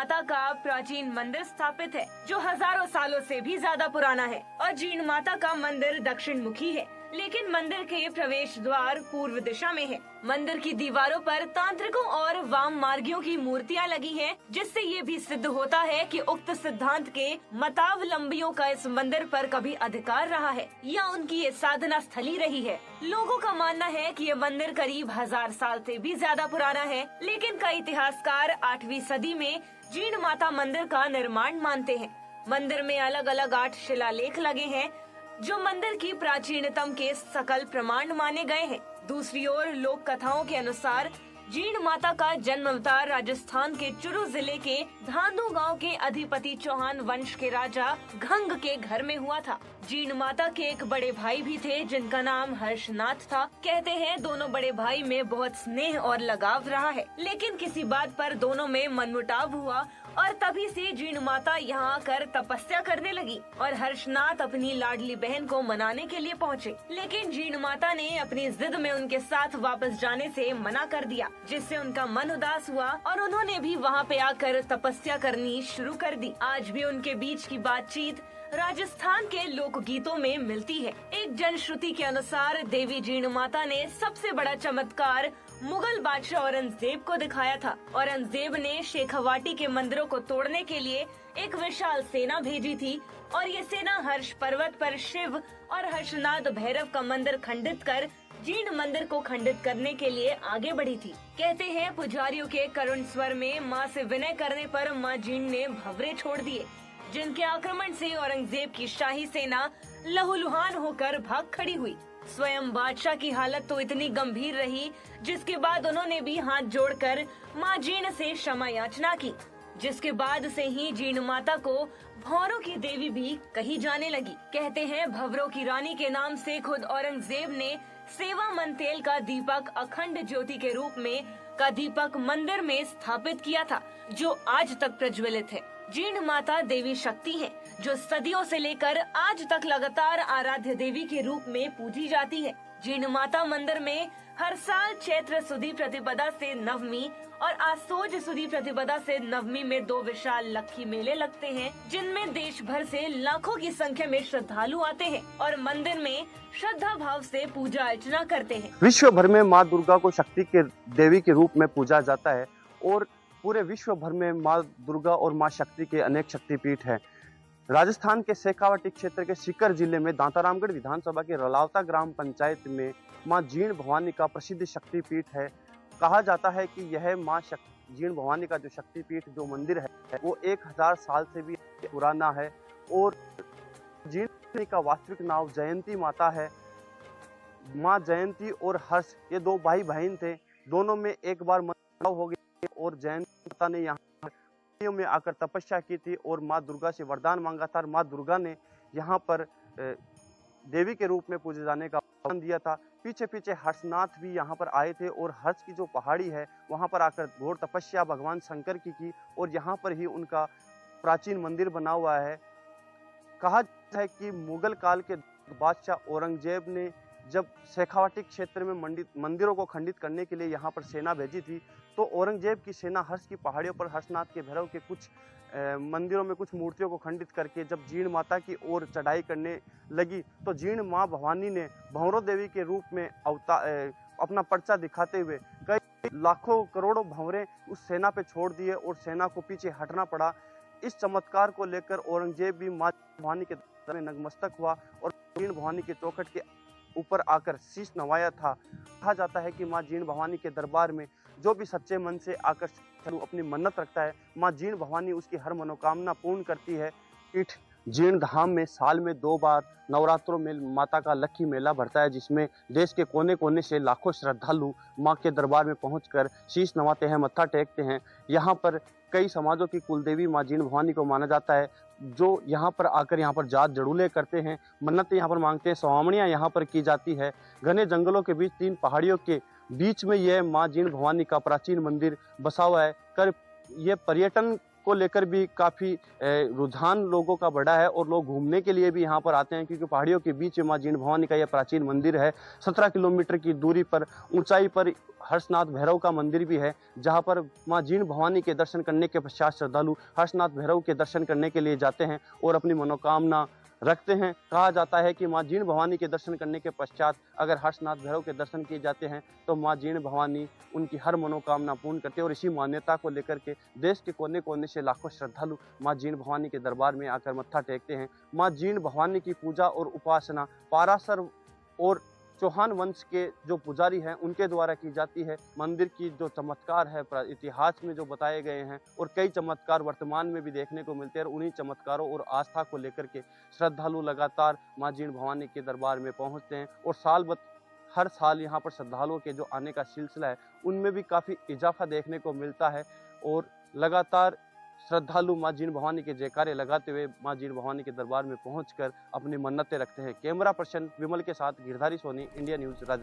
माता का प्राचीन मंदिर स्थापित है, जो हजारों सालों से भी ज्यादा पुराना है। और जीण माता का मंदिर दक्षिण मुखी है, लेकिन मंदिर के प्रवेश द्वार पूर्व दिशा में है। मंदिर की दीवारों पर तांत्रिकों और वाम मार्गियों की मूर्तियां लगी हैं, जिससे ये भी सिद्ध होता है कि उक्त सिद्धांत के मतावलंबियों का इस मंदिर पर कभी अधिकार रहा है या उनकी ये साधना स्थली रही है। लोगों का मानना है कि ये मंदिर करीब 1000 साल से भी ज्यादा पुराना है, लेकिन कई इतिहासकार 8वीं सदी में जीण माता मंदिर का निर्माण मानते हैं। मंदिर में अलग अलग 8 शिलालेख लगे हैं, जो मंदिर की प्राचीनतम के सकल प्रमाण माने गए हैं। दूसरी ओर लोक कथाओं के अनुसार जीण माता का जन्म अवतार राजस्थान के चुरू जिले के धांधु गांव के अधिपति चौहान वंश के राजा घंग के घर में हुआ था। जीण माता के एक बड़े भाई भी थे, जिनका नाम हर्षनाथ था। कहते हैं दोनों बड़े भाई में बहुत स्नेह और लगाव रहा है, लेकिन किसी बात पर दोनों में मनमुटाव हुआ और तभी से जीण माता यहाँ आकर तपस्या करने लगी और हर्षनाथ अपनी लाडली बहन को मनाने के लिए पहुँचे, लेकिन जीण माता ने अपनी जिद में उनके साथ वापस जाने से मना कर दिया, जिससे उनका मन उदास हुआ और उन्होंने भी वहाँ पे आकर तपस्या करनी शुरू कर दी। आज भी उनके बीच की बातचीत राजस्थान के लोक गीतों में मिलती है। एक जनश्रुति के अनुसार देवी जीण माता ने सबसे बड़ा चमत्कार मुगल बादशाह औरंगजेब को दिखाया था। औरंगजेब ने शेखावाटी के मंदिरों को तोड़ने के लिए एक विशाल सेना भेजी थी और ये सेना हर्ष पर्वत पर शिव और हर्षनाथ भैरव का मंदिर खंडित कर जीण मंदिर को खंडित करने के लिए आगे बढ़ी थी। कहते हैं पुजारियों के करुण स्वर में माँ से विनय करने पर माँ जीण ने भंवरे छोड़ दिए, जिनके आक्रमण से औरंगजेब की शाही सेना लहूलुहान होकर भाग खड़ी हुई। स्वयं बादशाह की हालत तो इतनी गंभीर रही, जिसके बाद उन्होंने भी हाथ जोड़कर माँ जीण से क्षमा याचना की, जिसके बाद से ही जीण माता को भंवरों की देवी भी कही जाने लगी। कहते हैं भंवरों की रानी के नाम से खुद औरंगजेब ने सेवा मंतेल का दीपक अखंड ज्योति के रूप में का दीपक मंदिर में स्थापित किया था, जो आज तक प्रज्वलित है। जीण माता देवी शक्ति है, जो सदियों से लेकर आज तक लगातार आराध्य देवी के रूप में पूजी जाती है। जीण माता मंदिर में हर साल चैत्र सुदी प्रतिपदा से नवमी और आसोज सुदी प्रतिपदा से नवमी में 2 विशाल लक्खी मेले लगते हैं, जिनमें देश भर से लाखों की संख्या में श्रद्धालु आते हैं और मंदिर में श्रद्धा भाव से पूजा अर्चना करते हैं। विश्व भर में माँ दुर्गा को शक्ति के देवी के रूप में पूजा जाता है और पूरे विश्व भर में माँ दुर्गा और माँ शक्ति के अनेक शक्तिपीठ हैं। राजस्थान के शेखावाटी क्षेत्र के सीकर जिले में दांतारामगढ़ विधानसभा के रलावता ग्राम पंचायत में माँ जीण भवानी का प्रसिद्ध शक्तिपीठ है। कहा जाता है कि यह माँ जीण भवानी का जो शक्तिपीठ जो मंदिर है वो 1000 साल से भी पुराना है और जीण का वास्तविक नाम जयंती माता है। माँ जयंती और हर्ष ये 2 भाई बहन थे, दोनों में एक बार मनमुटाव हो गया और जयंती माता ने यहाँ में आकर तपस्या की थी और माँ दुर्गा से वरदान मांगा था। माँ दुर्गा ने यहाँ पर देवी के रूप में पूजे जाने का वरदान दिया था। पीछे पीछे हर्षनाथ भी यहाँ पर आए थे और हर्ष की जो पहाड़ी है वहाँ पर आकर घोर तपस्या भगवान शंकर की और यहाँ पर ही उनका प्राचीन मंदिर बना हुआ है। कहा जाता है कि मुगल काल के बादशाह औरंगजेब ने जब शेखावाटी क्षेत्र में मंदिरों को खंडित करने के लिए यहाँ पर सेना भेजी थी, तो औरंगजेब की सेना हर्ष की पहाड़ियों पर हर्षनाथ के भैरव के कुछ मंदिरों में कुछ मूर्तियों को खंडित करके जब जीण माता की ओर चढ़ाई करने लगी, तो जीण माँ भवानी ने भंवरों देवी के रूप में अपना पर्चा दिखाते हुए कई लाखों करोड़ों भंवरे उस सेना पे छोड़ दिए और सेना को पीछे हटना पड़ा। इस चमत्कार को लेकर औरंगजेब भी माँ भवानी के दरबार में नतमस्तक हुआ और जीण भवानी के चौखट के ऊपर आकर शीश नवाया था। कहा जाता है कि माँ जीण भवानी के दरबार में जो भी सच्चे मन से आकर अपनी मन्नत रखता है, माँ जीण भवानी उसकी हर मनोकामना पूर्ण करती है। पीठ जीण धाम में साल में 2 बार नवरात्रों में माता का लक्खी मेला भरता है, जिसमें देश के कोने कोने से लाखों श्रद्धालु माँ के दरबार में पहुंचकर शीश नवाते हैं, मत्था टेकते हैं। यहाँ पर कई समाजों की कुलदेवी माँ जीण भवानी को माना जाता है, जो यहाँ पर आकर यहाँ पर जात जड़ूले करते हैं, मन्नतें यहाँ पर मांगते हैं, स्वामणियाँ यहाँ पर की जाती है। घने जंगलों के बीच 3 पहाड़ियों के बीच में यह माँ जीण भवानी का प्राचीन मंदिर बसा हुआ है। कर ये पर्यटन को लेकर भी काफ़ी रुझान लोगों का बढ़ा है और लोग घूमने के लिए भी यहाँ पर आते हैं, क्योंकि पहाड़ियों के बीच माँ जीण भवानी का यह प्राचीन मंदिर है। 17 किलोमीटर की दूरी पर ऊंचाई पर हर्षनाथ भैरव का मंदिर भी है, जहाँ पर माँ जीण भवानी के दर्शन करने के पश्चात श्रद्धालु हर्षनाथ भैरव के दर्शन करने के लिए जाते हैं और अपनी मनोकामना रखते हैं। कहा जाता है कि माँ जीण भवानी के दर्शन करने के पश्चात अगर हर्षनाथ भैरव के दर्शन किए जाते हैं तो माँ जीण भवानी उनकी हर मनोकामना पूर्ण करते हैं, और इसी मान्यता को लेकर के देश के कोने कोने से लाखों श्रद्धालु माँ जीण भवानी के दरबार में आकर मत्था टेकते हैं। माँ जीण भवानी की पूजा और उपासना पाराशर और चौहान वंश के जो पुजारी हैं उनके द्वारा की जाती है। मंदिर की जो चमत्कार है इतिहास में जो बताए गए हैं और कई चमत्कार वर्तमान में भी देखने को मिलते हैं, और उन्हीं चमत्कारों और आस्था को लेकर के श्रद्धालु लगातार माँ जीण भवानी के दरबार में पहुंचते हैं, और हर साल यहाँ पर श्रद्धालुओं के जो आने का सिलसिला है उनमें भी काफ़ी इजाफा देखने को मिलता है, और लगातार श्रद्धालु माँ जीण भवानी के जयकारे लगाते हुए माँ जीण भवानी के दरबार में पहुंचकर अपनी मन्नतें रखते हैं। कैमरा पर्सन विमल के साथ गिरधारी सोनी, इंडिया न्यूज़, राजस्थान।